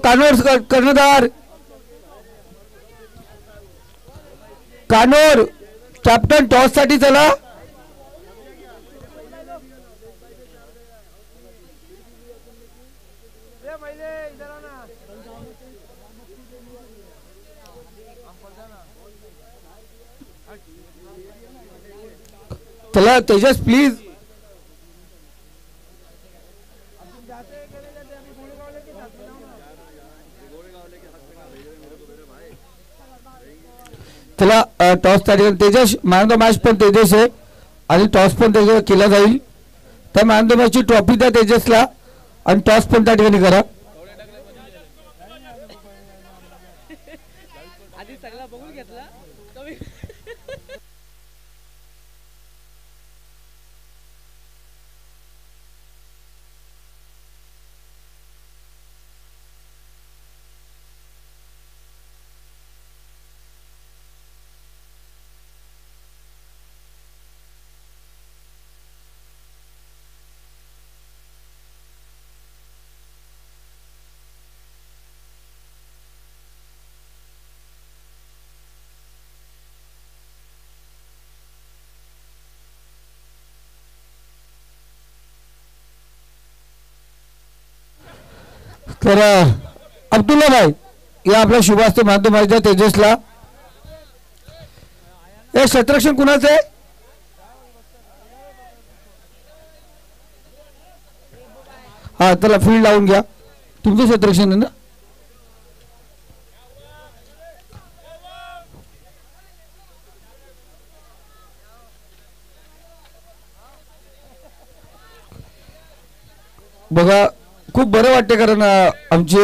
कानोर कर्णधार कानोर captain toss साठी चला. चला तेजस प्लीज. चला टॉस त्या ठिकाणी तेजस मॅन ऑफ द मॅच पण तेजस आहे आणि टॉस पण तेजस केला जाईल. त्या मॅन ऑफ द मॅचची ट्रॉफी द्या तेजसला आणि टॉस पण त्या ठिकाणी करा. तर अब्दुल्ला भाई या आपल्या शुभास्ते माध्यम द्या तेजसला. हे क्षेत्ररक्षण कुणाचं आहे? हा त्याला फील्ड लावून घ्या. तुमचं क्षेत्ररक्षण आहे ना. बघा खूप बरं वाटते कारण आमचे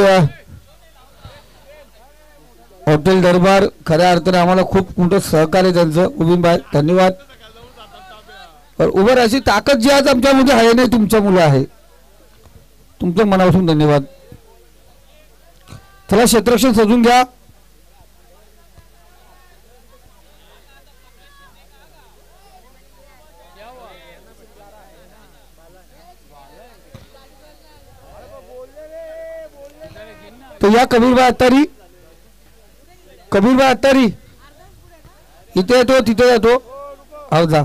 हॉटेल दरबार खऱ्या अर्थाने आम्हाला खूप मोठं सहकार्य त्यांचं. उबीन भाई धन्यवाद. उभं राहायची ताकद जी आज आमच्यामध्ये आहे नाही तुमच्या मुलं आहे. तुमच्या मनापासून धन्यवाद. चला क्षेत्ररक्षण सजून घ्या. तो या कबीरभाई अत्तारी इथे येतो तिथे येतो. हो जा.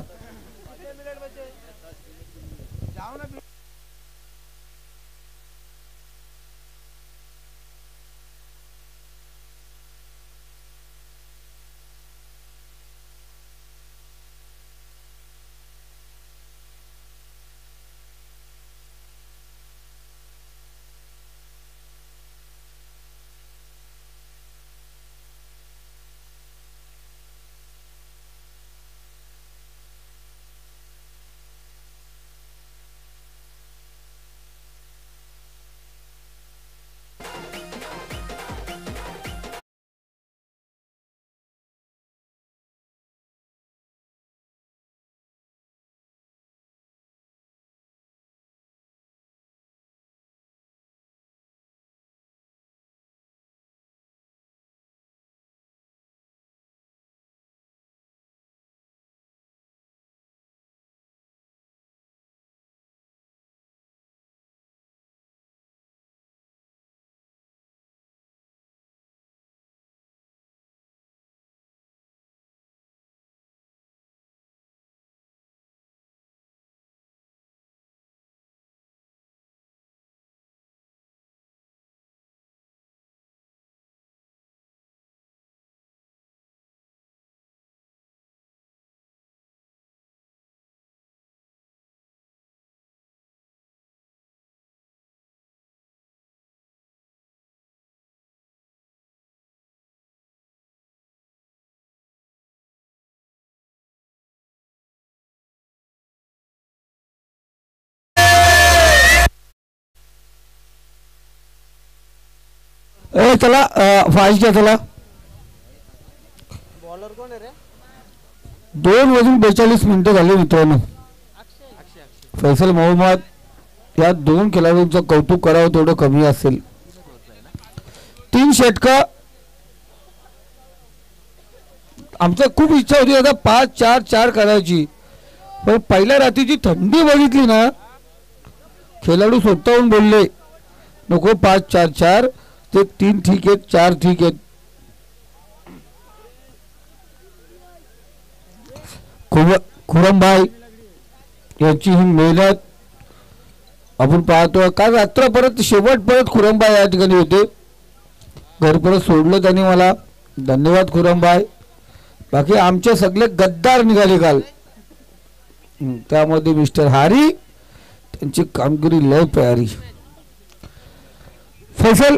चला फास्ट घ्या. चला 2:42 मिनिटं झाली मित्रांनो. फैसल मोहम्मद या दोन खेळाडूंचं कौतुक करावं तेवढं कमी असेल. 3 षटकं. आमचं खूप इच्छा होती आता 5-4-4 करायची पण पहिल्या रात्रीची थंडी बघितली ना खेळाडू स्वतःहून बोलले नको 5-4-4 ते 3 ठीक आहेत, 4 ठीक आहेत. खुरमभाई यांची ही मेहनत आपण पाहतो. काल रात्र परत शेवट परत खुरमभाई या ठिकाणी होते. घर परत सोडलं त्यांनी मला. धन्यवाद खुरमभाई. बाकी आमचे सगळे गद्दार निघाले काल. त्यामध्ये मिस्टर हारी त्यांची कामगिरी लय प्यारी. फैसल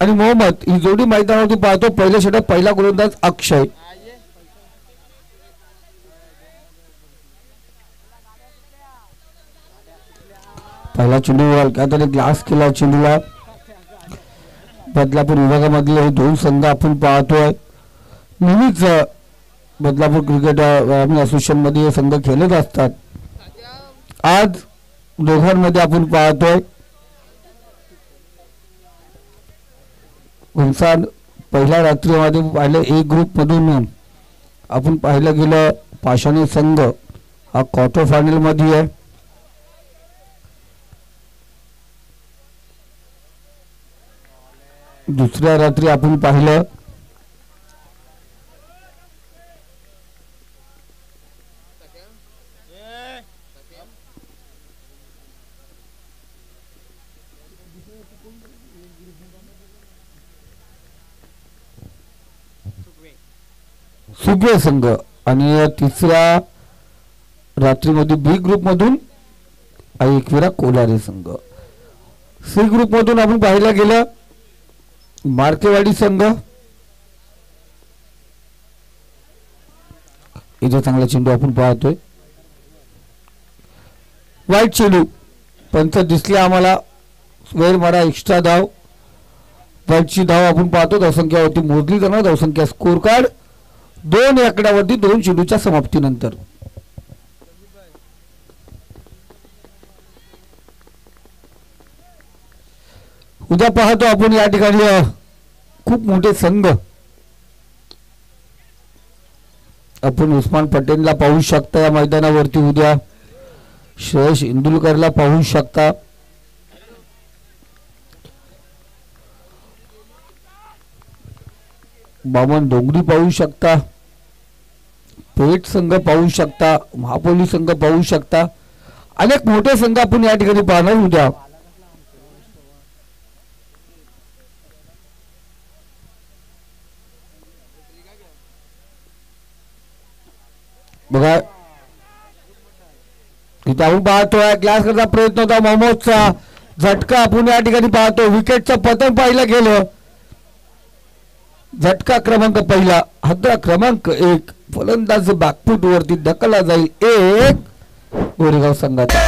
आणि मोहम्मद ही जोडी मैदानावरती पाहतो. पहिल्या षटक पहिला गोलंदाज अक्षय. पहिला चेंडू त्याने ग्लास केला चेंडूला. बदलापूर विभागामधले हे 2 संघ आपण पाहतोय. नेहमीच बदलापूर क्रिकेट असोसिएशन मध्ये हे संघ खेळत असतात. आज दोघांमध्ये आपण पाहतोय घुमसान. पहिल्या रात्रीमध्ये पाहिलं ए ग्रुप मधून आपण पाहिलं गेलं पाषाणी संघ हा क्वार्टर फायनल मध्ये आहे. दुसऱ्या रात्री आपण पाहिलं सुगे संघ आणि तिसऱ्या रात्रीमध्ये बी ग्रुप मधून एकविरा कोलारे संघ. सी ग्रुप मधून आपण पाहिलं गेलं मार्केवाडी संघ. इथे चांगला चेंडू आपण पाहतोय. वाईट चेंडू पंच दिसले आम्हाला. वेळ मारा एक्स्ट्रा धाव. वाईटची धाव आपण पाहतो. धावसंख्यावरती मोजली जाणार. धावसंख्या स्कोर कार्ड 2 आकड्यावरती 2 चेंडूच्या समाप्तीनंतर. उद्या पाहतो आपण या ठिकाणी खूप मोठे संघ. आपण उस्मान पटेलला पाहू शकता या मैदानावरती. उद्या श्रेयस इंदुलकरला पाहू शकता. बामन डोंगरी पाहू शकता. पेठ संघ पाहू शकता. महापोली संघ पाहू शकता. अनेक मोठे संघ आपण या ठिकाणी पाहणार उद्या. बघा इथे आपण पाहतोय ग्लास करता प्रयत्न होता मोहम्मदचा. झटका आपण या ठिकाणी पाहतो. विकेटचं पतन पाहिलं गेलं. झटका क्रमांक पहिला. हद्रा क्रमांक 1 फलंदाज बॅकफूट वरती ढकलला जाईल. 1 गोरेगाव संघाचा.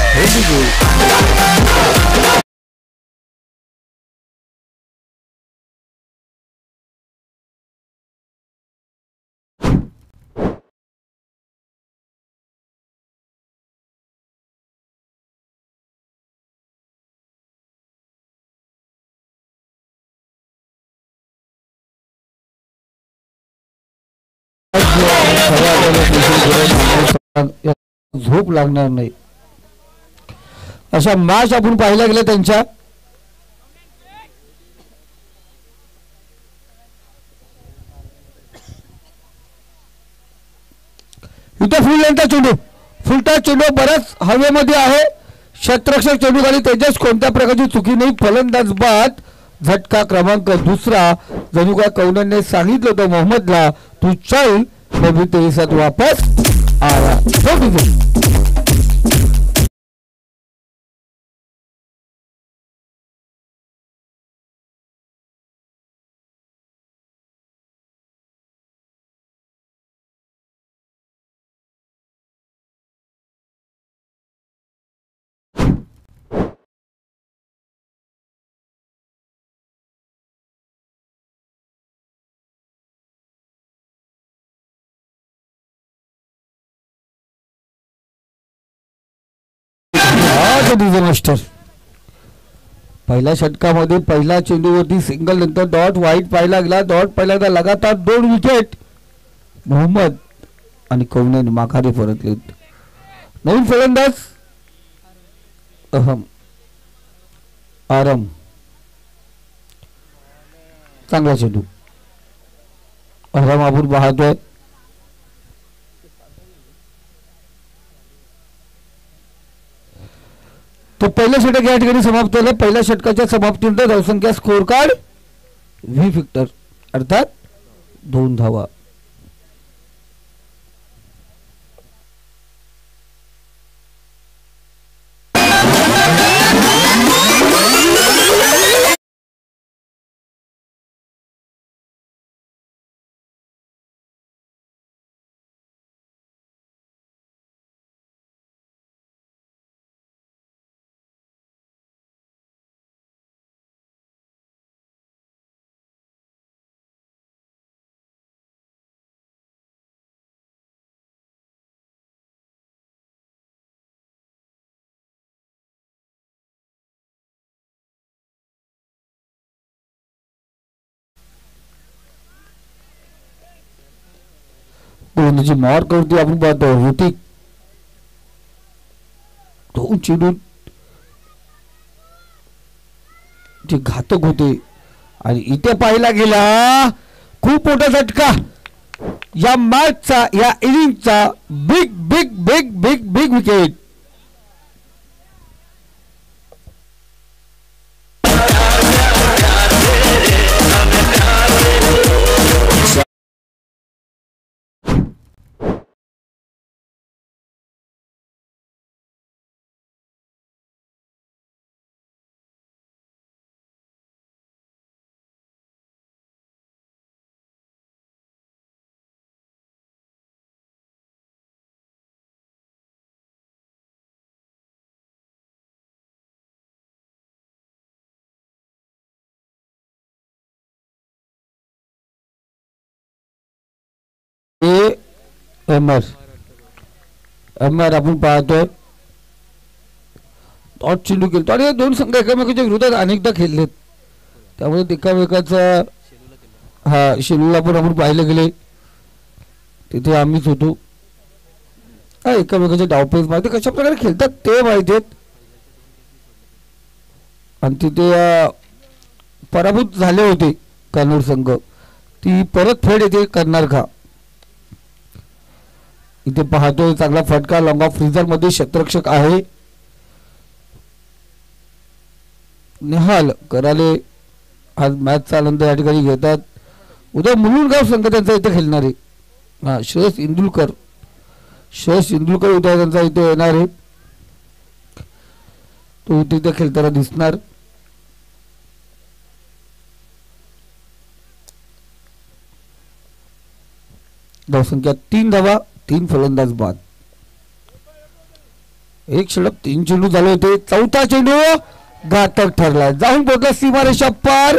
झोप लागणार नाही अशा मॅच आपण पाहायला गेले त्यांच्या. इथे फुल लेंथचा चेंडू. फुलटा चेंडू बराच हवेमध्ये आहे. क्षेत्ररक्षक चेंडू खाली. तेजस कोणत्या प्रकारची चुकी नाही. फलंदाज बाद. झटका क्रमांक 2. जणू काय कौनने सांगितलं होतं मोहम्मदला तू चल कभी तेरे साथ वापस आया. डिझास्टर. पहिल्या षटकामध्ये पहिल्या चेंडूवरती सिंगल नंतर डॉट वाईट पाहिला गेला. डॉट पाहिला लगातार 2 विकेट. मोहम्मद आणि कौनने माघारी परतले. नवीन फलंदाज आरम. चांगला चेंडू आराम आपण पाहतोय. तो पहिलं षटक या ठिकाणी समाप्त झालं. पहिल्या षटकाच्या समाप्तीनंतर धावसंख्या स्कोर कार्ड व्ही विक्टर अर्थात 2 धावा. गोलंदाजी मार करते आपण पाहतो. ऋतिक 2 चेंडू जे घातक होते आणि इथे पाहिला गेला खूप मोठा झटका या मॅचचा, या इनिंगचा. Big big big big big wicket. M R आपण पाहतोय. चेंडू केला आणि दोन संघ एकामेकाच्या विरोधात अनेकदा खेळलेत, त्यामुळे एकामेकाचा हा शेड्यूल आपण पाहिले गेले तिथे आम्हीच होतो. एकामेकाचे डावपेच माहिती कशा प्रकारे खेळतात ते माहिती आहेत. आणि तिथे पराभूत झाले होते कन्नड संघ. ती परत फेड येते करणार का. इथे पाहतोय चांगला फटका लॉंग ऑफ फ्रीजर मध्ये क्षेत्ररक्षक आहे निहाल कराले. आज मॅचचा आनंद या ठिकाणी घेतात. उद्या मुलुंडगाव संघ त्यांचा इथे खेळणार आहे. श्रेयस इंदुलकर उद्या त्यांचा इथे येणार आहे. तो तिथे खेळताना दिसणार. धावसंख्या 3 धावा 3 फलंदाज बाद. एक षटक 3 चेंडू झाले होते. चौथा चेंडू घातक ठरला, जाऊन पोहोचला सीमारेषा पार.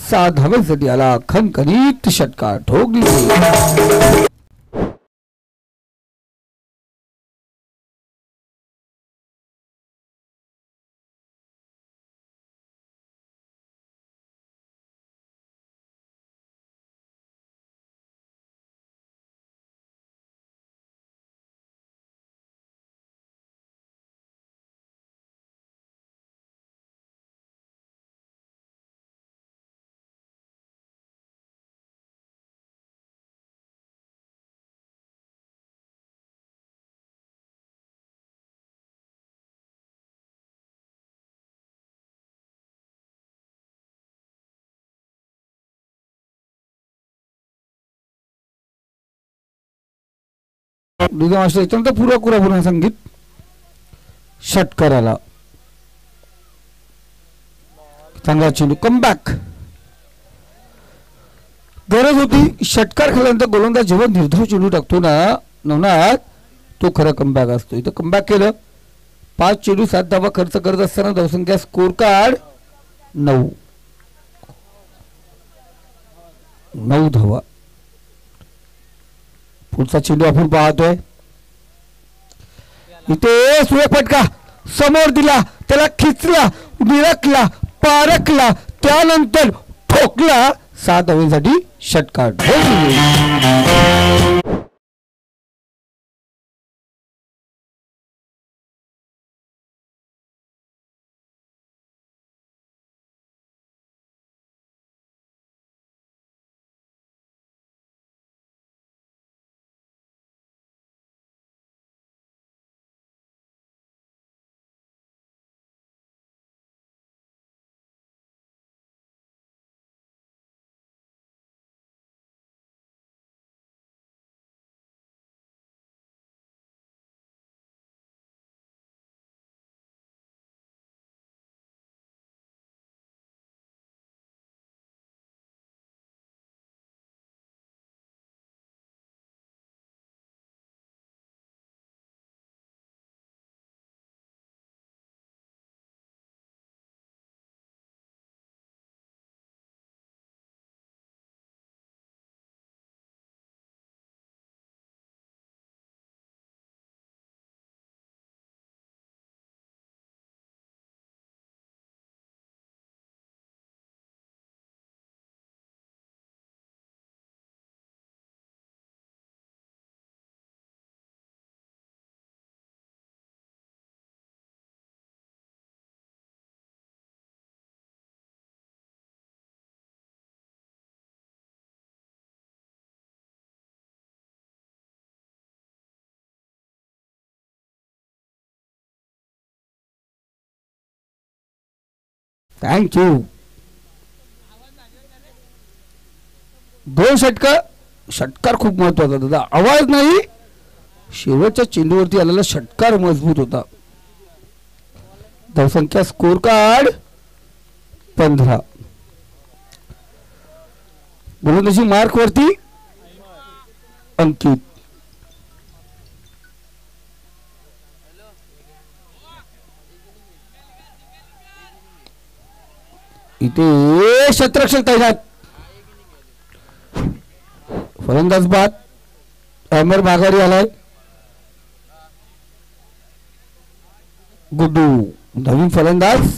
6 धावेसाठी आला खणखणीत षटकार ठोकली. याच्यानंतर पूर्ण संगीत षटकाराला चांगला चेंडू कमबॅक. गरज होती षटकार खेळल्यानंतर गोलंदाज जेव्हा निर्धाव चेंडू टाकतो ना नवनाथ, तो खरा कमबॅक असतो. इथं कमबॅक केलं. 5 चेंडू 7 धावा खर्च करत असताना धावसंख्या स्कोर कार्ड 9 धावा. पुढचा चेंडू आपण पाहतोय. इथे सुरेख फटका समोर दिला, त्याला खिचला, निरखला, पारखला, त्यानंतर ठोकला. 7 धावेसाठी षटकार. थँक्यू. 2 षटकार. षटकार खूप महत्वाचा दादा. आवाज नाही, शेवटच्या चेंडूवरती आलेला षटकार मजबूत होता. धावसंख्या स्कोर कार्ड 15. गोलंदाजी मार्क वरती अंकित. इथे क्षेत्ररक्षक तैनात. फलंदाज बाद. अमर माघारी आलाय. गुड्डू नवीन फलंदाज.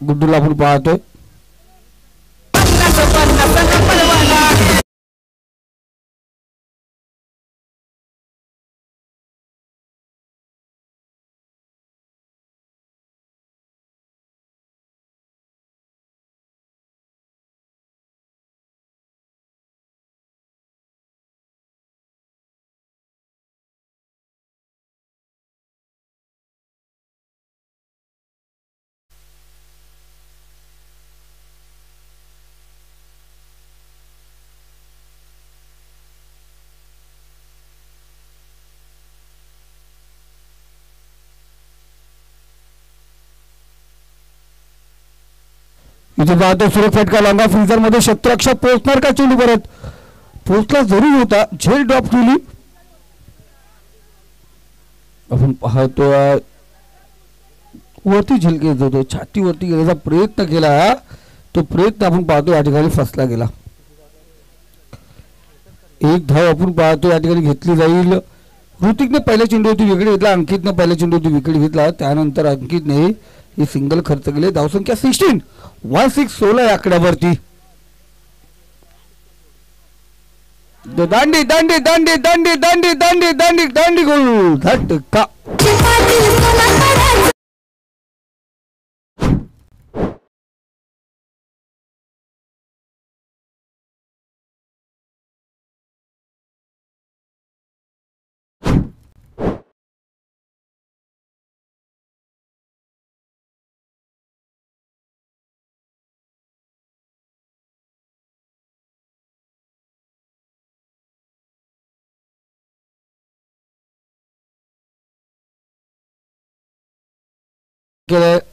गुड्डूला आपण पाहतोय. इथे पाहतो सुरेख फटका. लांबा फ्रीजर मध्ये क्षेत्ररक्षक पोहोचणार का चेंडू परत. पोहोचला जरूर होता. झेल ड्रॉप केली. आपण पाहतो वरती झेल घेत होतो. छातीवरती घेण्याचा प्रयत्न केला. तो प्रयत्न आपण पाहतो या ठिकाणी फसला गेला. एक धाव आपण पाहतो या ठिकाणी घेतली जाईल. ऋतिकने पहिल्या चेंडूवरती विकेट घेतला. अंकितने पहिल्या चेंडूवरती विकेट घेतला. त्यानंतर अंकितने हे सिंगल खर्च केले. धावसंख्या 16 या आकड्यावरती. दांडी दांडी दांडी दांडी दांडी दांडी दांडी दांडी गोल झटका.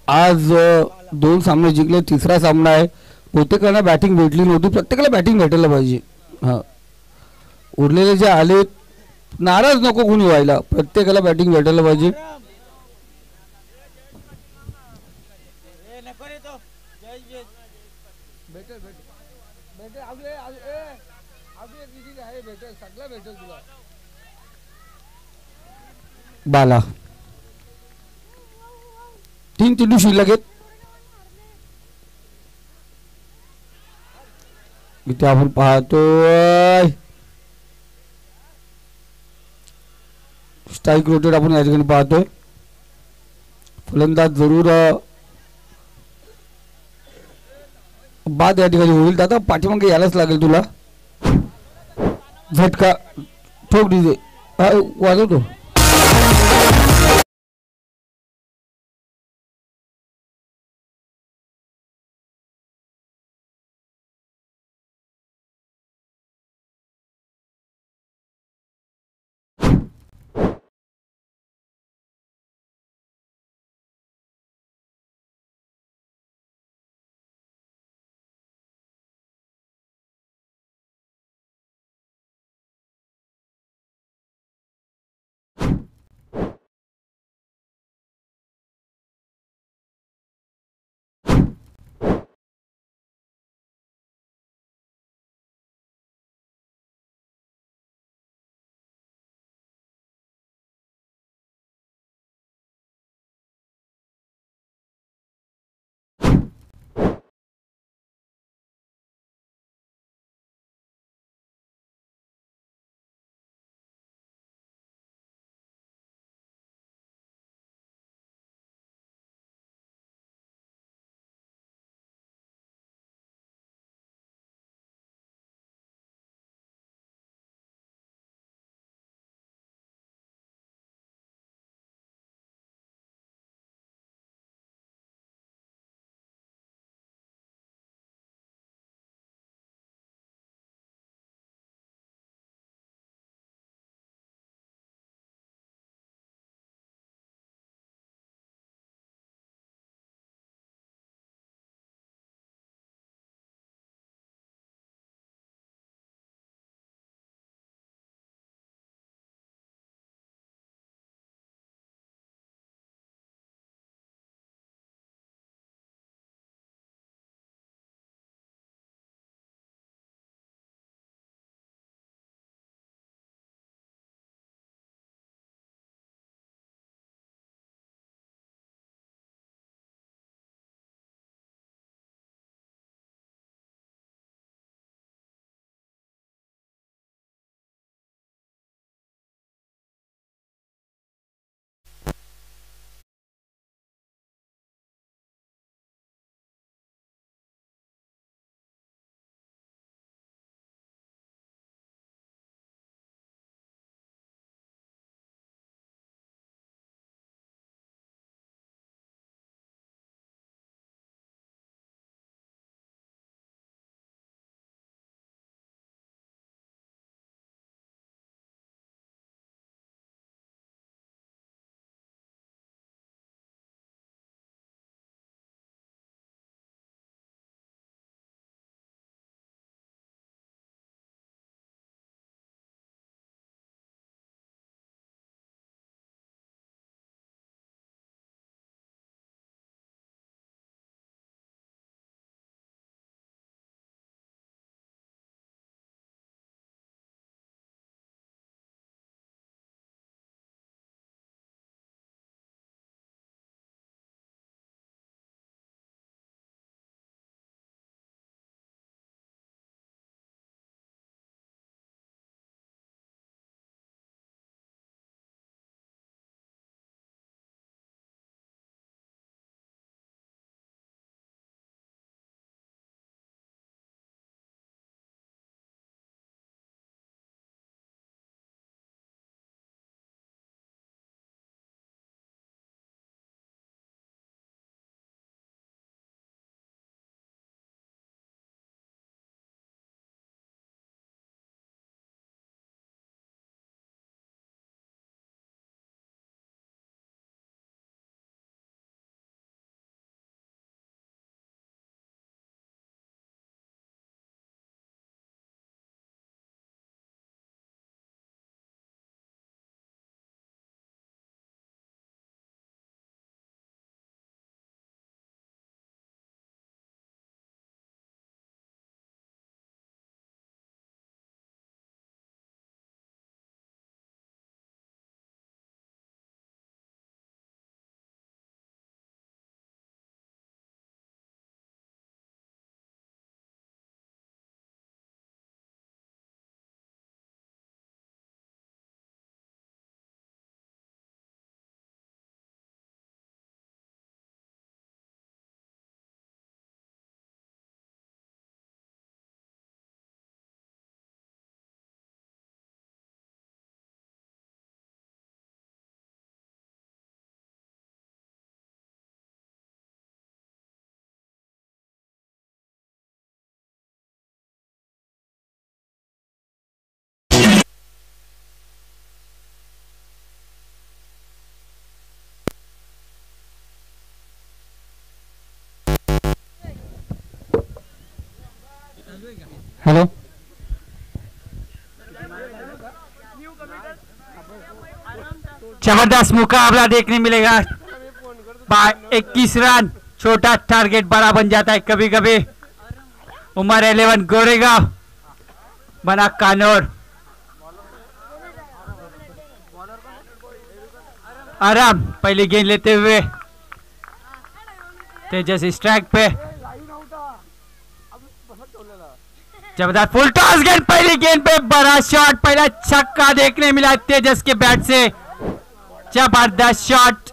आज 2 सामने जिंकले. तिसरा सामना आहे. बहुतेकांना बॅटिंग भेटली नव्हती. प्रत्येकाला बॅटिंग भेटायला पाहिजे. हा, उरलेले जे आले नाराज नको कोणी व्हायला. प्रत्येकाला बॅटिंग भेटायला पाहिजे. बाला 3 चेंडू शिल्लक आहेत. इथे आपण पाहतोय स्ट्राइक रोटेट आपण या ठिकाणी पाहतोय. फलंदाज जरूर बाद या ठिकाणी होईल. दादा पाठीमागे यायलाच लागेल तुला. झटका ठोक डीजे वाजवतो. हेलो, जबरदस्त मुकाबला देखने मिलेगा। 21 रन, छोटा टारगेट बड़ा बन जाता है कभी कभी। उमर 11 गोरेगांव बना कानौर। आराम पहली गेंद लेते हुए तेजस स्ट्राइक पे। जबरदस्त फुल टॉस गेंद, पहली गेंद पे बड़ा शॉट, पहला छक्का देखने मिला तेजस के बैट से। जबरदस्त शॉट।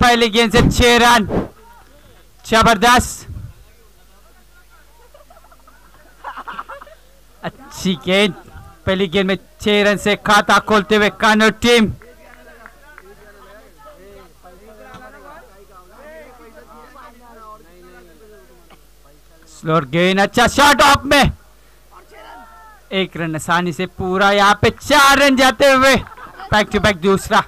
पहली गेंद से 6 रन, जबरदस्त अच्छी गेंद। पहली गेंद में 6 रन से खाता खोलते हुए कानौर टीम। स्लोर गेंद, अच्छा शॉट ऑफ में 1 रन आसानी से पूरा। यहाँ पे 4 रन जाते हुए बैक टू बैक दूसरा।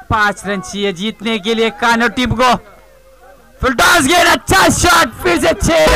पांच रन चाहिए जीतने के लिए कानौर टीम को। फुल टॉस गेंद, अच्छा शॉट, फिर से 6